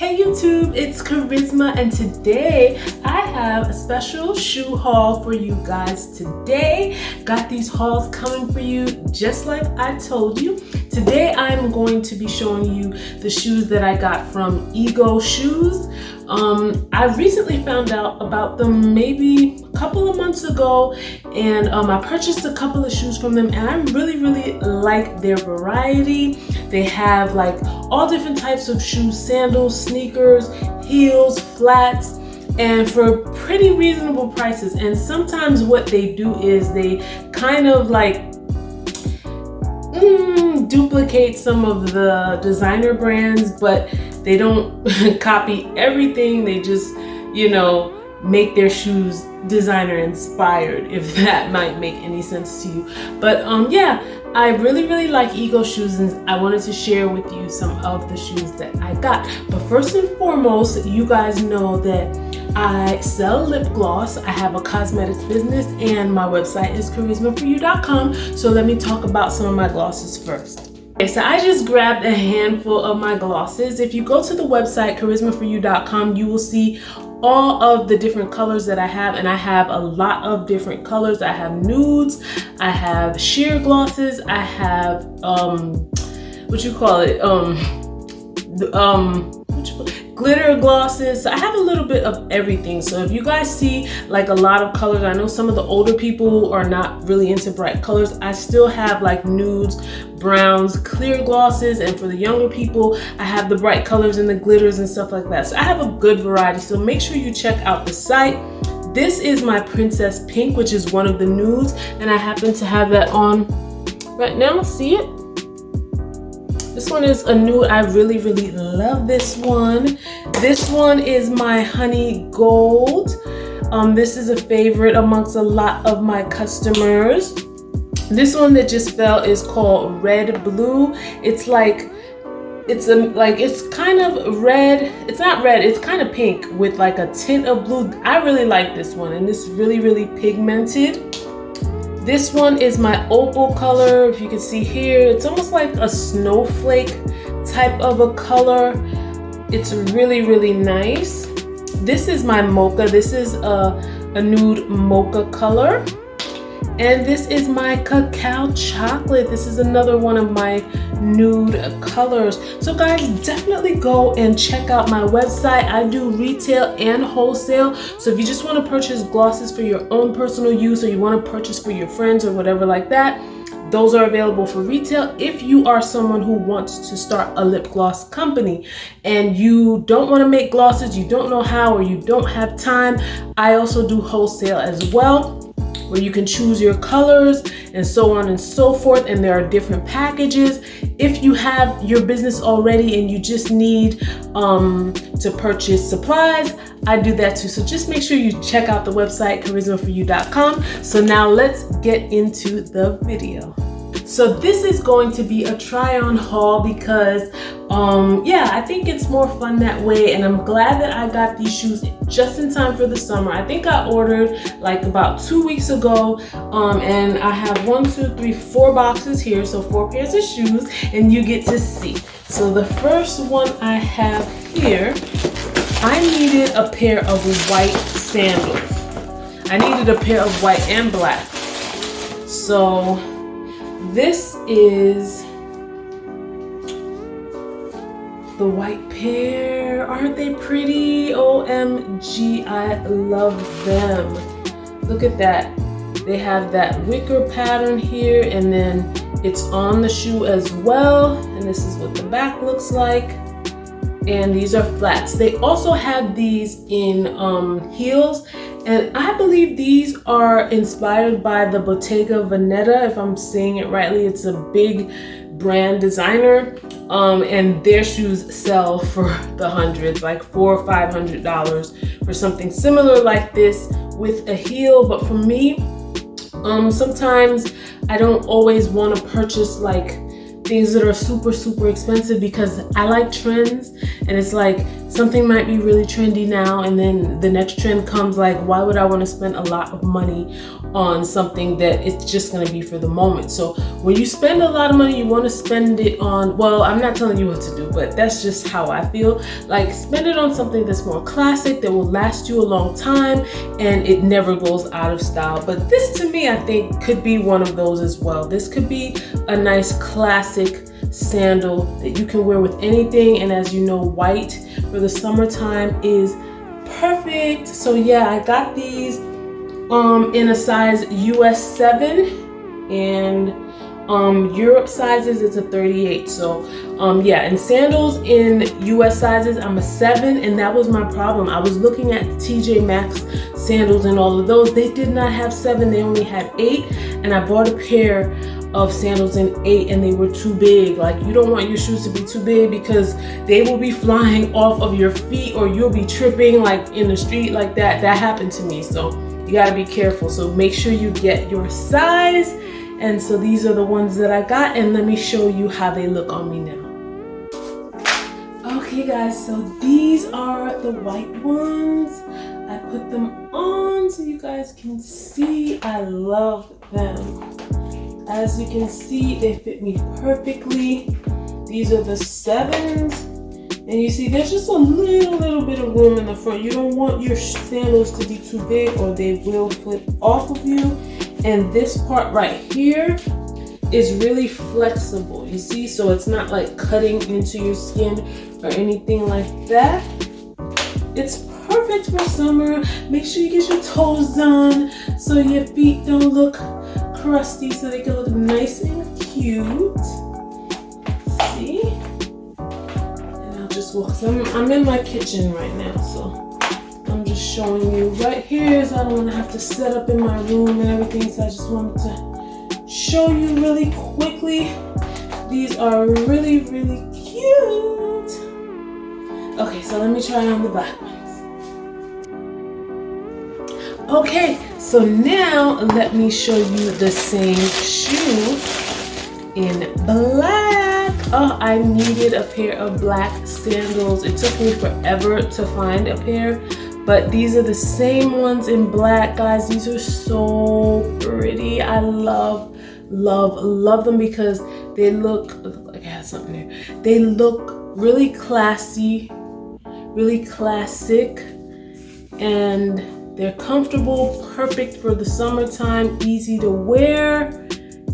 Hey YouTube, it's Kharyzma, and today I have a special shoe haul for you guys today. Got these hauls coming for you just like I told you. Today I'm going to be showing you the shoes that I got from Ego Shoes. I recently found out about them maybe a couple of months ago, and I purchased a couple of shoes from them, and I really like their variety. They have like all different types of shoes: sandals, sneakers, heels, flats, and for pretty reasonable prices. And sometimes what they do is they kind of like duplicate some of the designer brands, but they don't copy everything. They just, make their shoes designer inspired, if that might make any sense to you. But yeah, I really like Ego Shoes, and I wanted to share with you some of the shoes that I got. But first and foremost, you guys know that I sell lip gloss. I have a cosmetics business, and my website is kharyzmaforyou.com. So let me talk about some of my glosses first. Okay, so I just grabbed a handful of my glosses. If you go to the website kharyzmaforyou.com, you will see all of the different colors that I have, and I have a lot of different colors. I have nudes, I have sheer glosses, I have glitter glosses. So I have a little bit of everything. So if you guys see like a lot of colors, I know some of the older people are not really into bright colors. I still have like nudes, browns, clear glosses, and for the younger people, I have the bright colors and the glitters and stuff like that. So I have a good variety. So make sure you check out the site. This is my Princess Pink, which is one of the nudes, and I happen to have that on right now. See it? This one is a nude. I really love this one. This one is my Honey Gold. This is a favorite amongst a lot of my customers. This one that just fell is called Red Blue. It's like, it's kind of red. It's not red, it's kind of pink with like a tint of blue. I really like this one, and it's really pigmented. This one is my opal color. If you can see here, it's almost like a snowflake type of a color. It's really nice. This is my mocha. This is a nude mocha color. And this is my cacao chocolate. This is another one of my nude colors. So guys, definitely go and check out my website. I do retail and wholesale. So if you just want to purchase glosses for your own personal use, or you want to purchase for your friends or whatever like that, those are available for retail. If you are someone who wants to start a lip gloss company and you don't want to make glosses, you don't know how, or you don't have time, I also do wholesale as well, where you can choose your colors and so on and so forth, and there are different packages. If you have your business already and you just need to purchase supplies, I do that too. So just make sure you check out the website kharyzmaforyou.com. So now let's get into the video. So this is going to be a try-on haul because I think it's more fun that way, and I'm glad that I got these shoes just in time for the summer. I think I ordered like about 2 weeks ago, and I have 4 boxes here, so 4 pairs of shoes, and you get to see. So the first one I have here, I needed a pair of white sandals. I needed a pair of white and black. So this is the white pair. Aren't they pretty? OMG, I love them. Look at that. They have that wicker pattern here, and then it's on the shoe as well. And this is what the back looks like. And these are flats. They also have these in heels, and I believe these are inspired by the Bottega Veneta, if I'm saying it rightly. It's a big brand designer, and their shoes sell for the hundreds, like $400 or $500 for something similar like this with a heel. But for me, sometimes I don't always want to purchase like things that are super expensive, because I like trends, and it's like something might be really trendy now, and then the next trend comes. Like, why would I want to spend a lot of money on something that it's just going to be for the moment. So when you spend a lot of money, you want to spend it on, well, I'm not telling you what to do, but that's just how I feel. Like, spend it on something that's more classic, that will last you a long time, and it never goes out of style. But this, to me, I think could be one of those as well. This could be a nice classic sandal that you can wear with anything. And as you know, white for the summertime is perfect. So yeah, I got these in a size US 7, and Europe sizes it's a 38. So yeah, in sandals in US sizes I'm a 7, and that was my problem. I was looking at TJ Maxx sandals and all of those. They did not have 7, they only had 8, and I bought a pair of sandals in 8 and they were too big. Like, you don't want your shoes to be too big because they will be flying off of your feet, or you'll be tripping like in the street like that. That happened to me, so you gotta be careful. So make sure you get your size. And so these are the ones that I got, and let me show you how they look on me now. Okay guys, so these are the white ones. I put them on so you guys can see. I love them. As you can see, they fit me perfectly. These are the 7s. And you see, there's just a little bit of room in the front. You don't want your sandals to be too big, or they will flip off of you. And this part right here is really flexible, you see? So it's not like cutting into your skin or anything like that. It's perfect for summer. Make sure you get your toes done so your feet don't look crusty, so they can look nice and cute. See? And I'll just walk. I'm in my kitchen right now, so I'm just showing you right here. So I don't want to have to set up in my room and everything, so I just wanted to show you really quickly. These are really cute. Okay, so let me try on the black ones. Okay, so now let me show you the same shoe in black. Oh, I needed a pair of black sandals. It took me forever to find a pair, but these are the same ones in black, guys. These are so pretty. I love them because they look like I have something there. They look really classy, really classic, and they're comfortable, perfect for the summertime, easy to wear,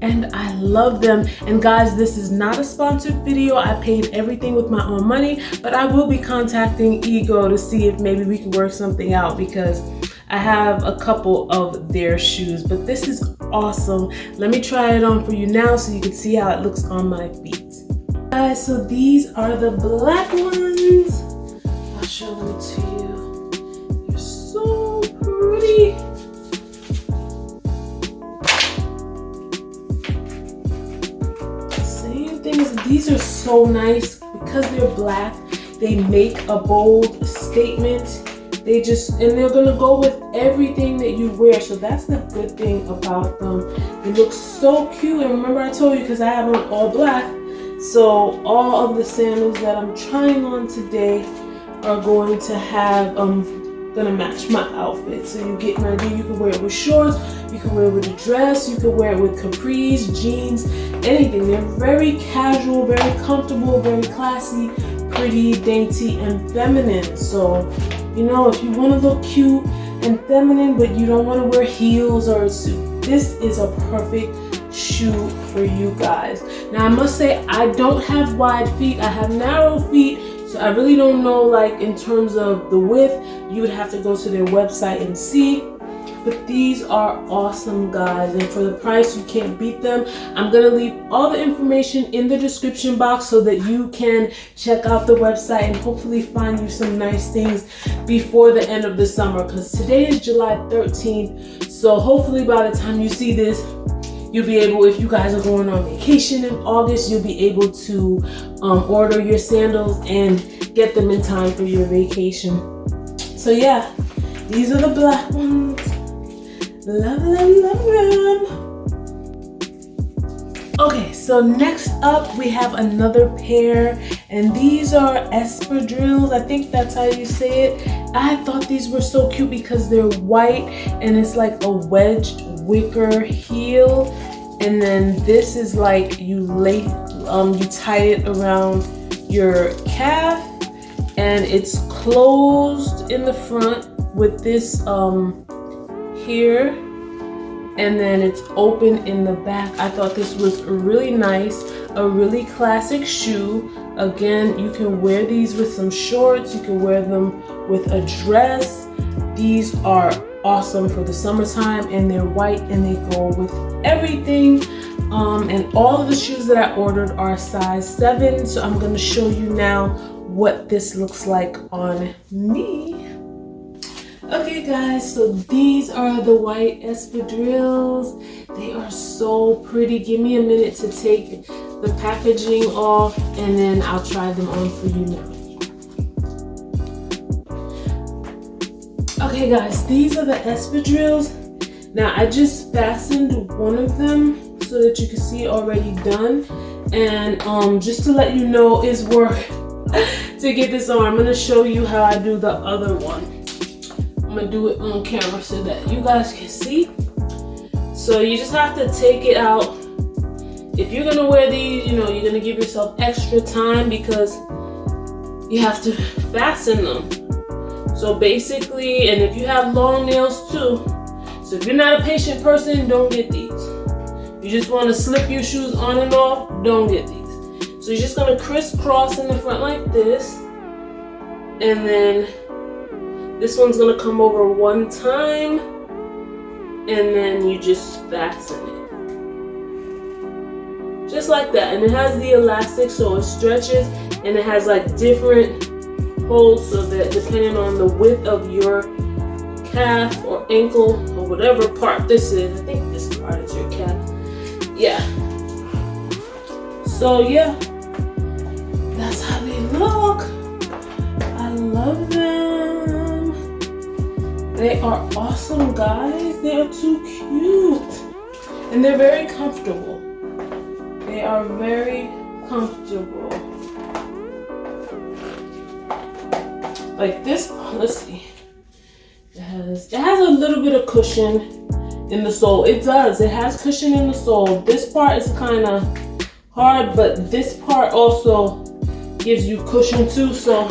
and I love them. And guys, this is not a sponsored video. I paid everything with my own money, but I will be contacting Ego to see if maybe we can work something out, because I have a couple of their shoes, but this is awesome. Let me try it on for you now so you can see how it looks on my feet. Guys, so these are the black ones. I'll show them to you. They're so pretty. Same thing as these are so nice because they're black. They make a bold statement. They're gonna go with everything that you wear. So that's the good thing about them. They look so cute. And remember, I told you, because I have on all black, so all of the sandals that I'm trying on today are going to have gonna match my outfit. So you get an idea. You can wear it with shorts, you can wear it with a dress, you can wear it with capris, jeans, anything. They're very casual, very comfortable, very classy, pretty, dainty, and feminine. So, you know, if you want to look cute and feminine, but you don't want to wear heels or a suit, this is a perfect shoe for you guys. Now, I must say, I don't have wide feet. I have narrow feet, so I really don't know, like, in terms of the width. You would have to go to their website and see. But these are awesome, guys, and for the price, you can't beat them. I'm gonna leave all the information in the description box so that you can check out the website and hopefully find you some nice things before the end of the summer, because today is July 13th. So hopefully by the time you see this, you'll be able, if you guys are going on vacation in August, you'll be able to order your sandals and get them in time for your vacation. So yeah, these are the black ones. Love them. Okay, so next up we have another pair, and these are espadrilles. I think that's how you say it. I thought these were so cute because they're white and it's like a wedged wicker heel, and then this is like you tie it around your calf, and it's closed in the front with this here, and then it's open in the back. I thought this was really nice, a really classic shoe. Again, you can wear these with some shorts, you can wear them with a dress. These are awesome for the summertime, and they're white and they go with everything. And all of the shoes that I ordered are size 7, so I'm going to show you now what this looks like on me. Okay guys, so these are the white espadrilles. They are so pretty. Give me a minute to take the packaging off, and then I'll try them on for you now. Okay guys, these are the espadrilles. Now I just fastened one of them so that you can see already done. And just to let you know, it's work to get this on. I'm gonna show you how I do the other one. I'm gonna do it on camera so that you guys can see. So you just have to take it out. If you're gonna wear these, you know, you're gonna give yourself extra time because you have to fasten them. So basically, and if you have long nails too, so if you're not a patient person, don't get these. You just wanna slip your shoes on and off, don't get these. So you're just gonna crisscross in the front like this, and then this one's gonna come over one time, and then you just fasten it. Just like that. And it has the elastic so it stretches, and it has like different holes so that depending on the width of your calf or ankle or whatever part this is, I think this part is your calf. Yeah. So yeah, that's how they look. I love them. They are awesome, guys. They are too cute. And they're very comfortable. They are very comfortable. Like this, let's see. It has a little bit of cushion in the sole. It does. It has cushion in the sole. This part is kind of hard, but this part also gives you cushion too, so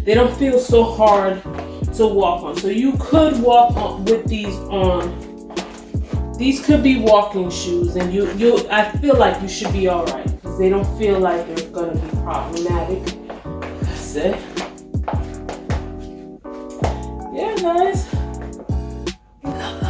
they don't feel so hard to walk on. So you could walk on with these on. These could be walking shoes, and I feel like you should be all right because they don't feel like they're gonna be problematic. That's it. Yeah, guys. Love.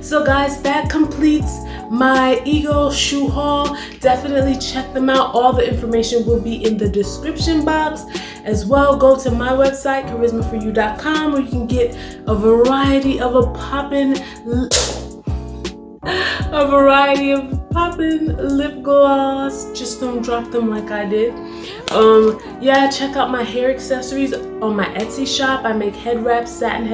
So guys, that completes my Ego shoe haul. Definitely check them out. All the information will be in the description box. As well, go to my website, kharyzmaforyou.com, where you can get a variety of poppin' lip gloss. Just don't drop them like I did. Yeah, check out my hair accessories on my Etsy shop. I make head wraps, satin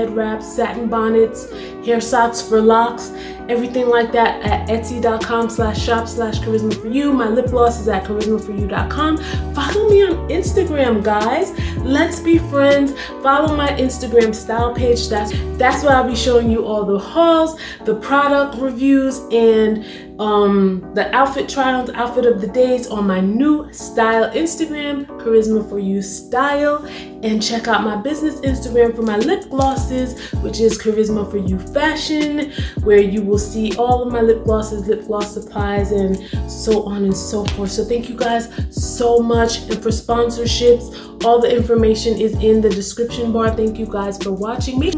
bonnets, hair socks for locks, everything like that at etsy.com/shop/kharyzmaforyou. My lip gloss is at kharyzmaforyou.com. Follow me on Instagram, guys. Let's be friends. Follow my Instagram style page. That's where I'll be showing you all the hauls, the product reviews, and the outfit try-ons, outfit of the days on my new style Instagram, Kharyzma for You Style. And check out my business Instagram for my lip glosses, which is Kharyzma for You Fashion, where you will see all of my lip glosses, lip gloss supplies, and so on and so forth. So thank you guys so much. And for sponsorships, all the information is in the description bar. Thank you guys for watching me.